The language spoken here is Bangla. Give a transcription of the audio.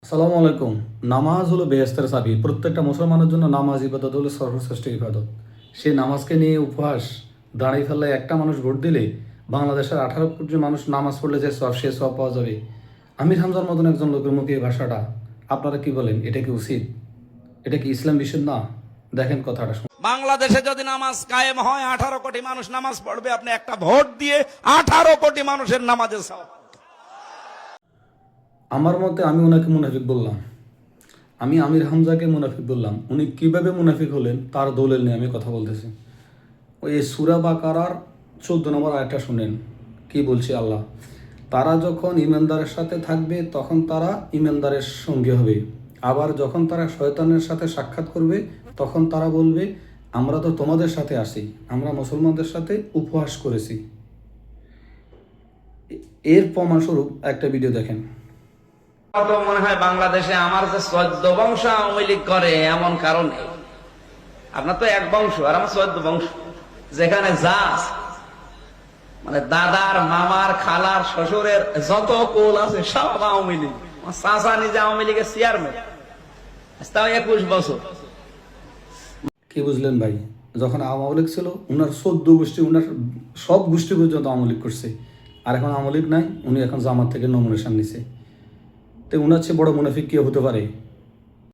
সালামু আলাইকুম। নামাজ হলো বেহেস্তের চাবি। প্রত্যেকটা মুসলমানের জন্য নামাজ ইবাদত হলো সর্বশ্রেষ্ঠ ইবাদত। সেই নামাজকে নিয়ে উপহাস দাঁড়িয়ে ফেলায় একটা মানুষ ভোট দিলে বাংলাদেশের 18 কোটি মানুষ নামাজ পড়লে যে সব সে সব পাওয়া যাবে। আমির হামজার মতন একজন লোকের মুখে এই ভাষাটা, আপনারা কি বলেন? এটা কি উচিত? এটা কি ইসলাম বিশুদ্ধ না? দেখেন কথাটা শুনুন। বাংলাদেশে যদি নামাজ কায়েম হয় 18 কোটি মানুষ নামাজ পড়বে, আপনি একটা ভোট দিয়ে 18 কোটি মানুষের নামাজের সওয়াব। আমার মতে আমি ওনাকে মুনাফিক বললাম। আমি আমির হামজাকে মুনাফিক বললাম। উনি কিভাবে মুনাফিক হলেন তার দলিল নিয়ে আমি কথা বলতেছি। ওই সূরা বাকারার 14 নম্বর আয়াতটা শুনেন, কি বলছে আল্লাহ। তারা যখন ইমানদারের সাথে থাকবে তখন তারা ইমানদারের সঙ্গী হবে, আবার যখন তারা শয়তানের সাথে সাক্ষাৎ করবে তখন তারা বলবে আমরা তো তোমাদের সাথে আসি, আমরা মুসলমানদের সাথে উপহাস করেছি। এর প্রমাণস্বরূপ একটা ভিডিও দেখেন। তো মনে হয় বাংলাদেশে আমার যে 14 বংশ আওয়ামী লীগ করে এমন কারণে, আপনার তো এক বংশ আর আমার 14 বংশ, যেখানে যা আছে, মানে দাদার মামার খালার শ্বশুরের যত কোল আছে সব আওয়ামী লীগ। আমার চাচা নিজে আওয়ামী লীগের চেয়ারম্যান, তাও 21 বছর। কি বুঝলেন ভাই? যখন আওয়ামী লীগ ছিল উনার 14 গোষ্ঠী, উনার সব গোষ্ঠী পর্যন্ত আওয়ামী লীগ করছে। আর এখন আওয়ামী লীগ নাই, উনি এখন জামাত থেকে নমিনেশন নিছে। তো উনার চেয়ে বড় মুনাফিক কে হতে পারে?